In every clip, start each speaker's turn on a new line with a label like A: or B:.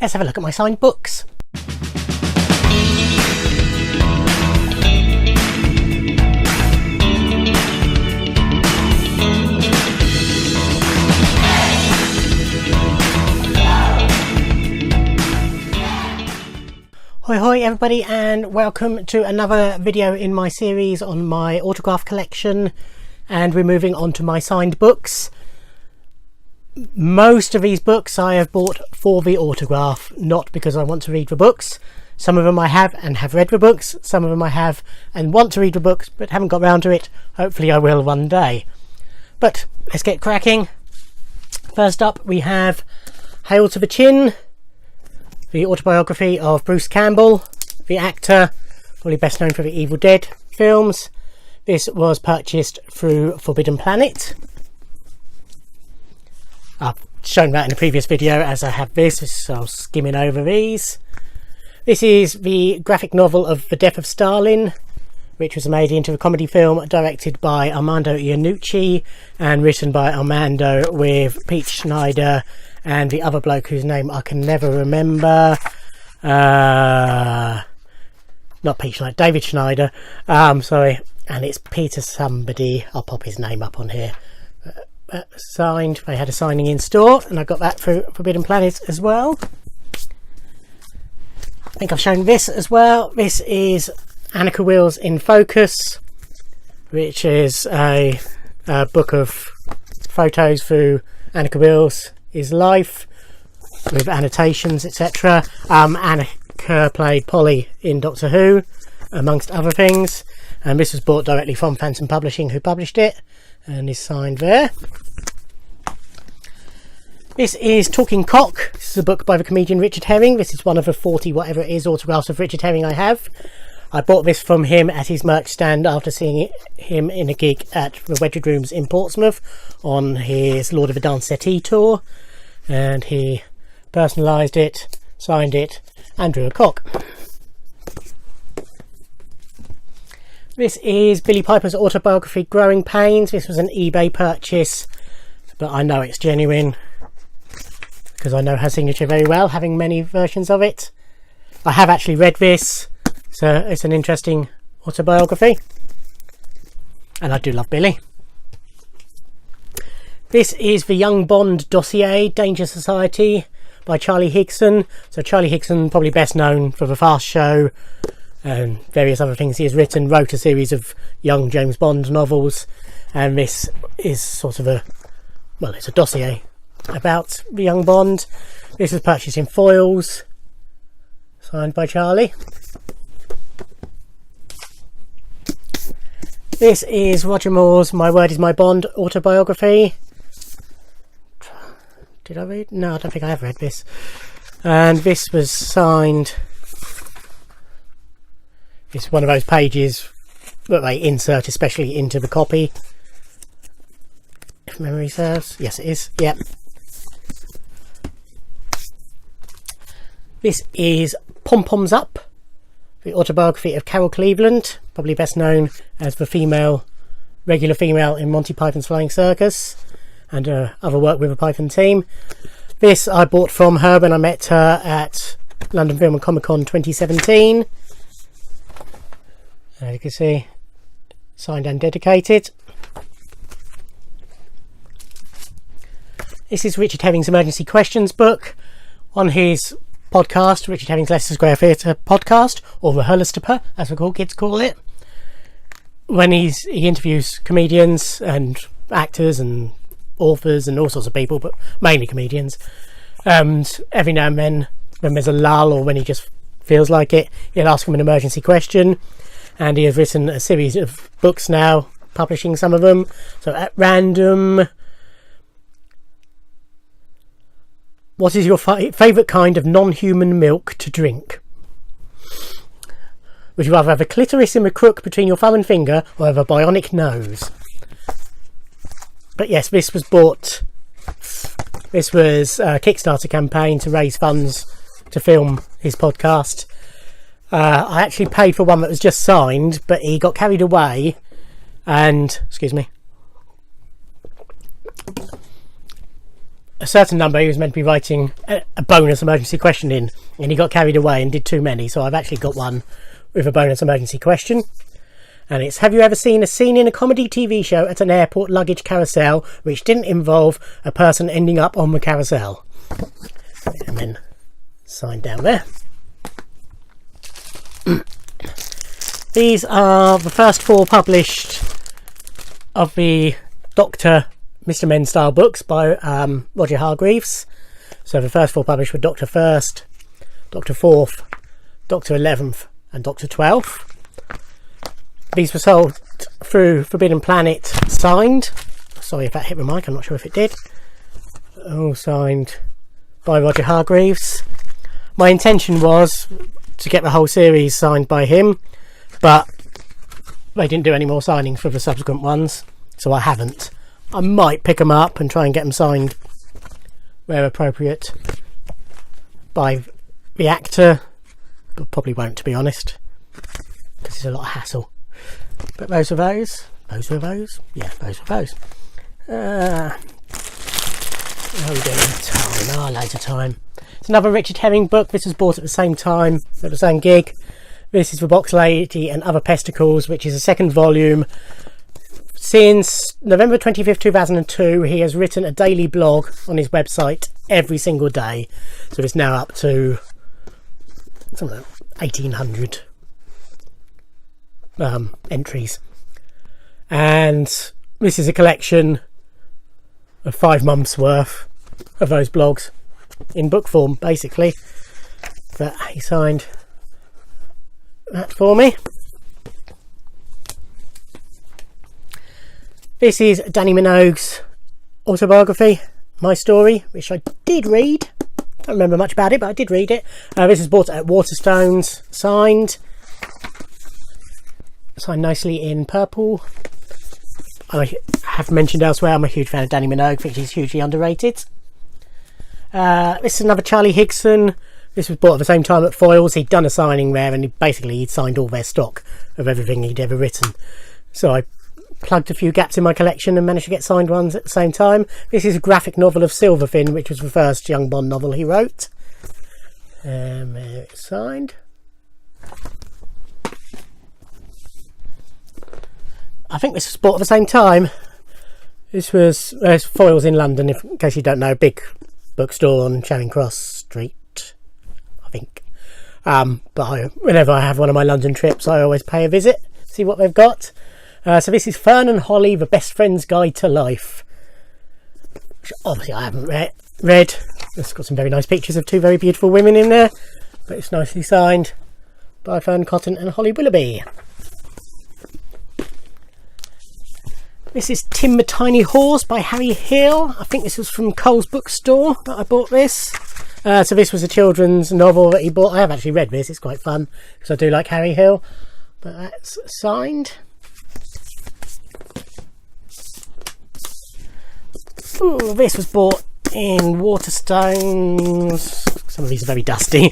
A: let's have a look at my signed books. Hoi hoi everybody, and welcome to another video in my series on my autograph collection, and we're moving on to my signed books. Most of these books I have bought for the autograph, not because I want to read the books. Some of them I have and have read the books, some of them I have and want to read the books but haven't got round to it. Hopefully I will one day. But let's get cracking. First up we have Hail to the Chin, the autobiography of Bruce Campbell, the actor, probably best known for the Evil Dead films. This was purchased through Forbidden Planet. I've shown that in a previous video as I have this, so I'm skimming over these. This is the graphic novel of The Death of Stalin, which was made into a comedy film directed by Armando Iannucci and written by Armando with Pete Schneider and the other bloke whose name I can never remember. Not Pete Schneider, David Schneider. Sorry. And it's Peter somebody. I'll pop his name up on here. Signed. They had a signing in store, and I got that through Forbidden Planet as well. I think I've shown this as well. This is Anneka Wills in Focus, which is a book of photos through Anneka Wills' life with annotations, etc. Anneka played Polly in Doctor Who, amongst other things, and this was bought directly from Phantom Publishing, who published it, and is signed there. This is Talking Cock. This is a book by the comedian Richard Herring. This is one of the 40 whatever it is autographs of Richard Herring I have. I bought this from him at his merch stand after seeing him in a gig at the Wedgwood Rooms in Portsmouth on his Lord of the Dance Settee tour, and he personalised it, signed it and drew a cock. This is Billie Piper's autobiography Growing Pains. This was an eBay purchase, but I know it's genuine because I know her signature very well, having many versions of it. I have actually read this, so it's an interesting autobiography, and I do love Billie. This is The Young Bond Dossier, Danger Society by Charlie Higson. So Charlie Higson, probably best known for The Fast Show and various other things he has written, wrote a series of young James Bond novels, and this is sort of it's a dossier about the young Bond. This was purchased in foils, signed by Charlie. This is Roger Moore's My Word Is My Bond autobiography. Did I read? No, I don't think I have read this. And this was signed. It's one of those pages that they insert especially into the copy, if memory serves. Yes, it is. Yep. This is Pom Poms Up, the autobiography of Carol Cleveland, probably best known as the regular female in Monty Python's Flying Circus and other work with the Python team. This I bought from her when I met her at London Film and Comic Con 2017. As you can see, signed and dedicated. This is Richard Herring's Emergency Questions book. On his podcast, Richard Herring's Leicester Square Theatre podcast, or the Hurlestapa, as the cool kids call it, when he interviews comedians and actors and authors and all sorts of people, but mainly comedians. And every now and then, when there's a lull or when he just feels like it, he'll ask them an emergency question. And he has written a series of books now, publishing some of them. So at random, what is your favourite kind of non-human milk to drink? Would you rather have a clitoris in the crook between your thumb and finger, or have a bionic nose? But yes, this was bought. This was a Kickstarter campaign to raise funds to film his podcast. I actually paid for one that was just signed, but he got carried away and, excuse me, a certain number he was meant to be writing a bonus emergency question in, and he got carried away and did too many. So I've actually got one with a bonus emergency question. And it's, have you ever seen a scene in a comedy TV show at an airport luggage carousel which didn't involve a person ending up on the carousel? And then sign down there. These are the first 4 published of the Dr. Mr. Men style books by Roger Hargreaves. So the first 4 published were Dr. First, Dr. Fourth, Dr. 11th and Dr. 12th. These were sold through Forbidden Planet, signed. Sorry if that hit my mic, I'm not sure if it did. All signed by Roger Hargreaves. My intention was to get the whole series signed by him, but they didn't do any more signings for the subsequent ones, so I haven't. I might pick them up and try and get them signed where appropriate by the actor, but probably won't, to be honest, because it's a lot of hassle. But those were those. Those were those. Yeah, those were those. How are we doing? Time. Loads of time. It's another Richard Herring book. This was bought at the same time, at the same gig. This is The Box Lady and Other Pesticles, which is a second volume. Since November 25th, 2002, he has written a daily blog on his website every single day. So it's now up to something like 1,800 entries. And this is a collection of 5 months worth of those blogs in book form, basically. But he signed that for me. This is Dannii Minogue's autobiography, My Story, which I did read. Don't remember much about it, but I did read it. This is bought at Waterstones, signed nicely in purple. I have mentioned elsewhere I'm a huge fan of Dannii Minogue. I think she's hugely underrated. This is another Charlie Higson. This was bought at the same time at Foyles. He'd done a signing there, and he'd signed all their stock of everything he'd ever written. So I plugged a few gaps in my collection and managed to get signed ones at the same time. This is a graphic novel of Silverfin, which was the first young Bond novel he wrote. It's signed. I think this was bought at the same time. This was Foyles in London, in case you don't know, big bookstore on Charing Cross Street, I think. But whenever I have one of my London trips, I always pay a visit, see what they've got. So this is Fern and Holly, The Best Friend's Guide to Life, which obviously I haven't read. It's got some very nice pictures of 2 very beautiful women in there, but it's nicely signed by Fern Cotton and Holly Willoughby. This is Tim the Tiny Horse by Harry Hill. I think this was from Cole's Bookstore that I bought this. So this was a children's novel that he bought. I have actually read this, it's quite fun because I do like Harry Hill. But that's signed. Ooh, this was bought in Waterstones. Some of these are very dusty.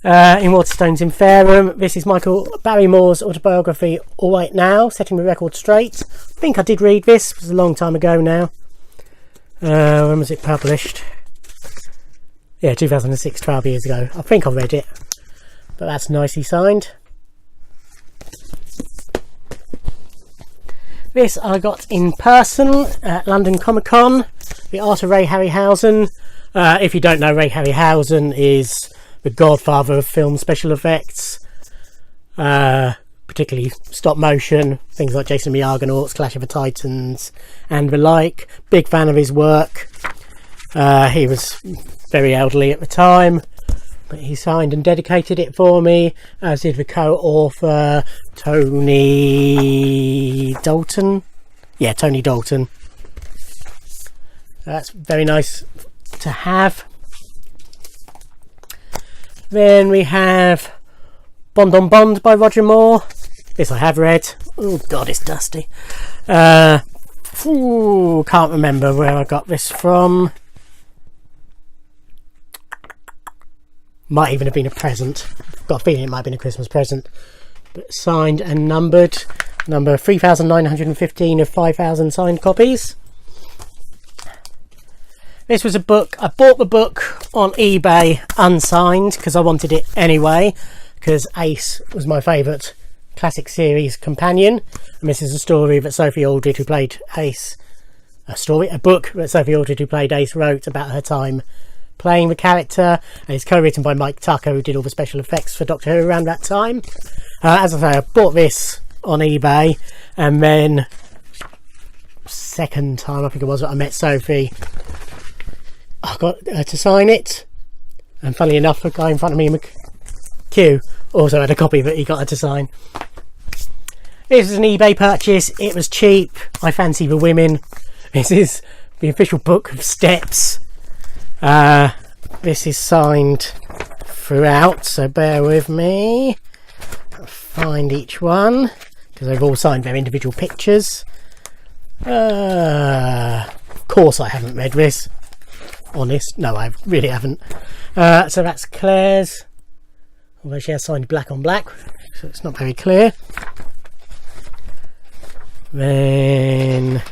A: In Waterstones in Fareham. This is Michael Barrymore's autobiography, All Right Now, Setting the Record Straight. I think I did read this. It was a long time ago now. When was it published? Yeah, 2006, 12 years ago. I think I read it. But that's nicely signed. This I got in person at London Comic Con. The Art of Ray Harryhausen. If you don't know, Ray Harryhausen is the godfather of film special effects, particularly stop motion, things like Jason and the Argonauts, Clash of the Titans and the like. Big fan of his work. He was very elderly at the time, but he signed and dedicated it for me, as did the co-author Tony Dalton. Yeah, Tony Dalton. That's very nice to have. Then we have Bond on Bond by Roger Moore. This I have read. Oh god, it's dusty. Can't remember where I got this from. Might even have been a present. Got a feeling it might have been a Christmas present. But signed and numbered. Number 3,915 of 5,000 signed copies. This was a book. I bought the book on eBay unsigned because I wanted it anyway, because Ace was my favourite classic series companion, and this is a story that Sophie Aldred, who played Ace, a book that Sophie Aldred, who played Ace, wrote about her time playing the character, and it's co-written by Mike Tucker, who did all the special effects for Doctor Who around that time. As I say, I bought this on eBay, and then second time I think it was that I met Sophie, I got her to sign it, and funnily enough, the guy in front of me, Q, also had a copy that he got her to sign. This was an eBay purchase. It was cheap. I fancy the women. This is the official book of Steps. This is signed throughout, so bear with me. I'll find each one because they've all signed their individual pictures. Of course I haven't read this. Honest, no, I really haven't. So that's Claire's, although she has signed black on black, so it's not very clear. Then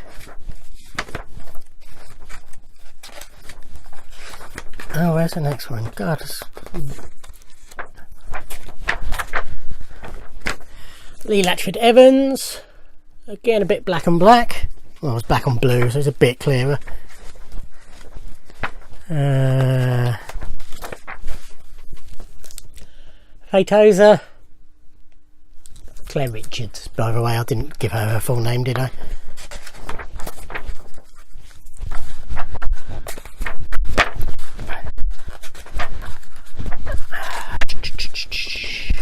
A: where's the next one? God, Lee Latchford Evans, again a bit black and black. Well, it's black on blue, so it's a bit clearer. Fatoza, Claire Richards, by the way. I didn't give her full name, did I?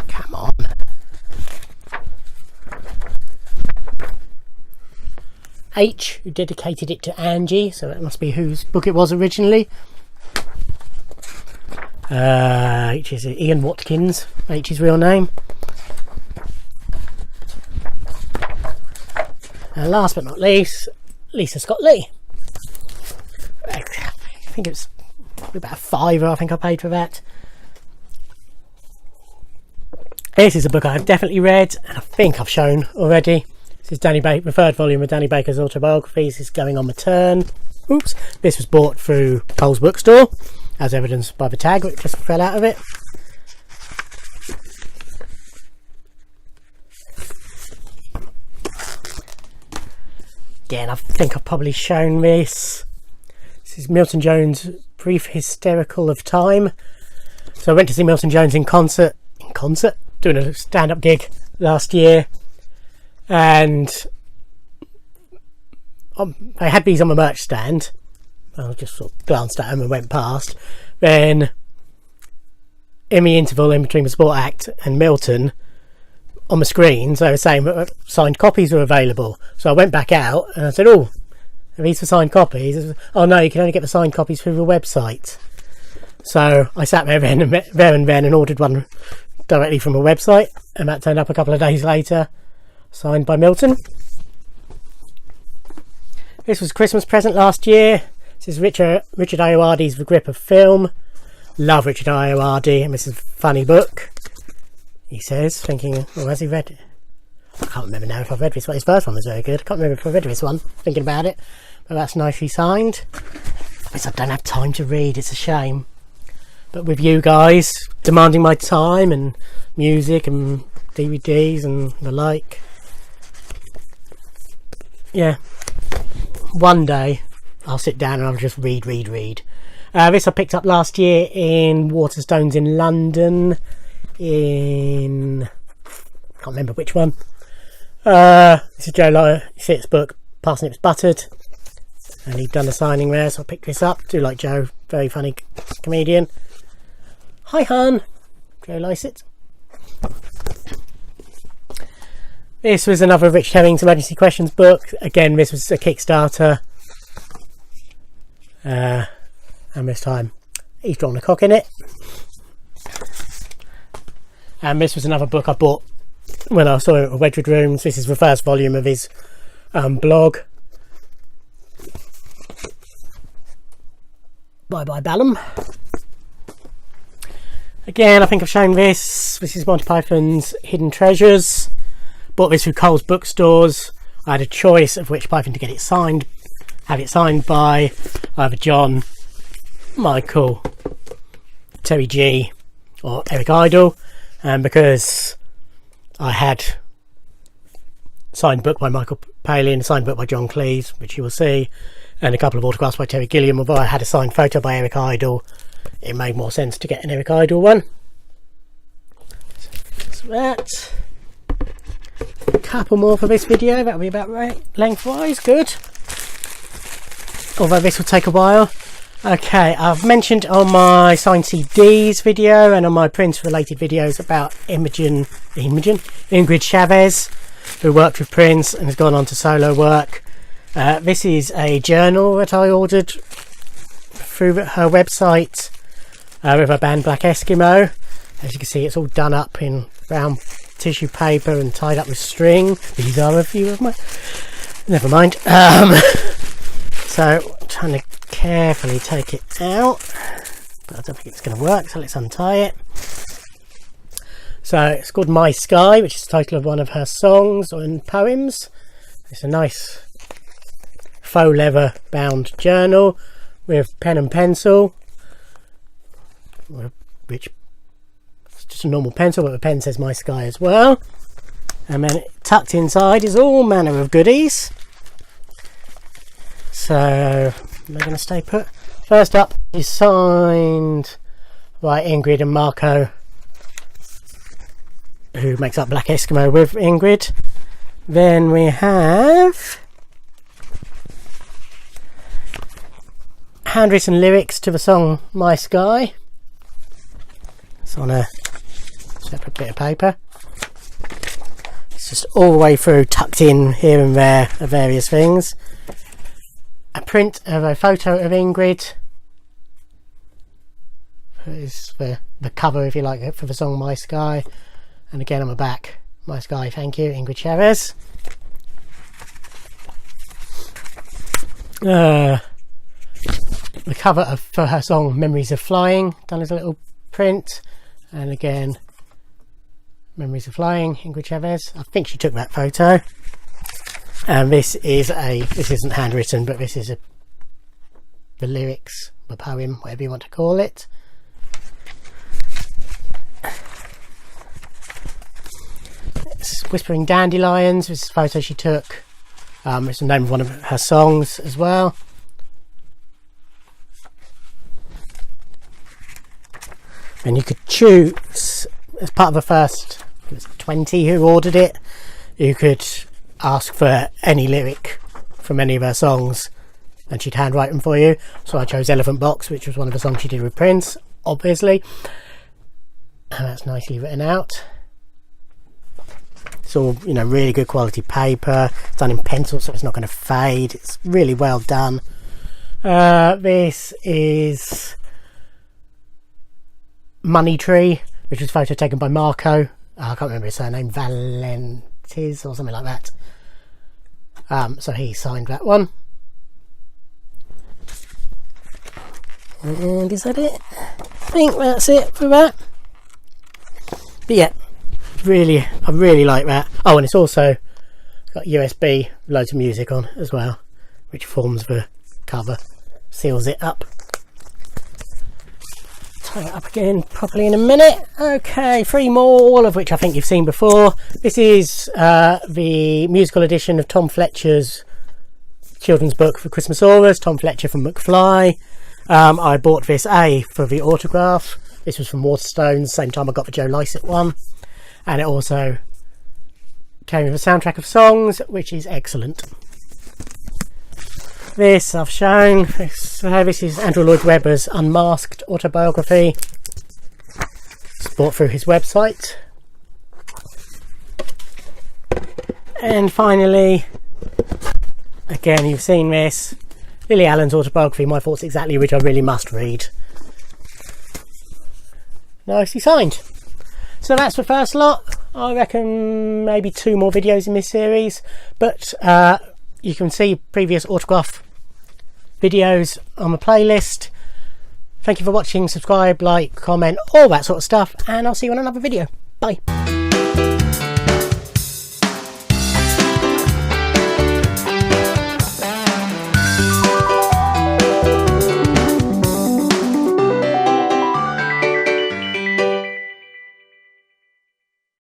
A: Come on. H, who dedicated it to Angie, so that must be whose book it was originally. H is Ian Watkins, H's real name. And last but not least, Lisa Scott Lee. I think it's about a £5, I think I paid for that. This is a book I've definitely read, and I think I've shown already. This is the third volume of Danny Baker's autobiographies. It's Going on the Turn. Oops. This was bought through Cole's Bookstore, as evidenced by the tag which just fell out of it. Again, I think I've probably shown this. This is Milton Jones' Brief Hysterical of Time. So I went to see Milton Jones in concert, doing a stand-up gig last year, and I had these on my merch stand. I just sort of glanced at them and went past. Then in the interval in between the Sport Act and Milton, on the screens they were saying that signed copies were available. So I went back out and I said, "Oh, are these for signed copies?" "Oh no, you can only get the signed copies through the website." So I sat there and ordered one directly from a website, and that turned up a couple of days later, signed by Milton. This was a Christmas present last year. This is Richard Ayoade's The Grip of Film. Love Richard Ayoade, and this is a funny book, he says, thinking, well, has he read it? I can't remember now if I've read this one. His first one was very good. I can't remember if I read this one, thinking about it, but that's nicely signed. I don't have time to read, it's a shame. But with you guys demanding my time and music and DVDs and the like, yeah, one day I'll sit down and I'll just read. This I picked up last year in Waterstones in London, I can't remember which one. This is Joe Lycett's book, Parsnips Buttered, and he'd done a signing there, so I picked this up. Do like Joe, very funny comedian. Hi hun, Joe Lycett. This was another Richard Herring's Emergency Questions book. Again, this was a Kickstarter, and this time he's drawn a cock in it. And this was another book I bought when I saw it at Wedgwood Rooms. This is the first volume of his blog. Bye Bye Ballum. Again, I think I've shown this. This is Monty Python's Hidden Treasures. Bought this through Cole's Bookstores. I had a choice of which Python to get it signed. Have it signed by either John Michael, Terry G or Eric Idle, and because I had signed book by Michael Palin, a signed book by John Cleese, which you will see, and a couple of autographs by Terry Gilliam, although I had a signed photo by Eric Idle, it made more sense to get an Eric Idle one. So that. A couple more for this video, that'll be about right lengthwise, good. Although this will take a while. Okay, I've mentioned on my signed CDs video and on my Prince related videos about Ingrid Chavez, who worked with Prince and has gone on to solo work. This is a journal that I ordered through her website with her band Black Eskimo. As you can see, it's all done up in brown tissue paper and tied up with string. These are a few of my... Never mind. So I'm trying to carefully take it out, but I don't think it's going to work, so let's untie it. So it's called My Sky, which is the title of one of her songs and poems. It's a nice faux leather bound journal with pen and pencil, which is just a normal pencil, but the pen says My Sky as well. And then tucked inside is all manner of goodies. So they're going to stay put. First up is signed by Ingrid and Marco, who makes up Black Eskimo with Ingrid. Then we have handwritten lyrics to the song My Sky. It's on a separate bit of paper. It's just all the way through, tucked in here and there of various things. A print of a photo of Ingrid. Is the cover, if you like, for the song My Sky. And again on the back, My Sky, thank you, Ingrid Chavez. The cover for her song Memories of Flying, done as a little print. And again, Memories of Flying, Ingrid Chavez. I think she took that photo. And this isn't handwritten, but this is the lyrics, the poem, whatever you want to call it. It's Whispering Dandelions. This is a photo she took. It's the name of one of her songs as well. And you could choose, as part of the first, it was 20 who ordered it, you could ask for any lyric from any of her songs and she'd handwrite them for you. So I chose Elephant Box, which was one of the songs she did with Prince, obviously, and that's nicely written out. It's all, you know, really good quality paper. It's done in pencil, so it's not going to fade. It's really well done. This is Money Tree, which was a photo taken by Marco. I can't remember his surname, Valentiz or something like that. So he signed that one. And is that it? I think that's it for that. But yeah, I really like that. Oh, and it's also got USB, loads of music on as well, which forms the cover, seals it up. Tie it up again properly in a minute. Okay, 3 more, all of which I think you've seen before. This is the musical edition of Tom Fletcher's children's book for Christmasaurus, Tom Fletcher from McFly. I bought this for the autograph. This was from Waterstones, same time I got the Joe Lycett one. And it also came with a soundtrack of songs, which is excellent. This I've shown. This is Andrew Lloyd Webber's Unmasked autobiography. It's bought through his website. And finally, again, you've seen this, Lily Allen's autobiography, My Thoughts Exactly, which I really must read. Nicely signed. So that's the first lot. I reckon maybe 2 more videos in this series, but you can see previous autograph videos on the playlist. Thank you for watching. Subscribe, like, comment, all that sort of stuff, and I'll see you on another video. Bye.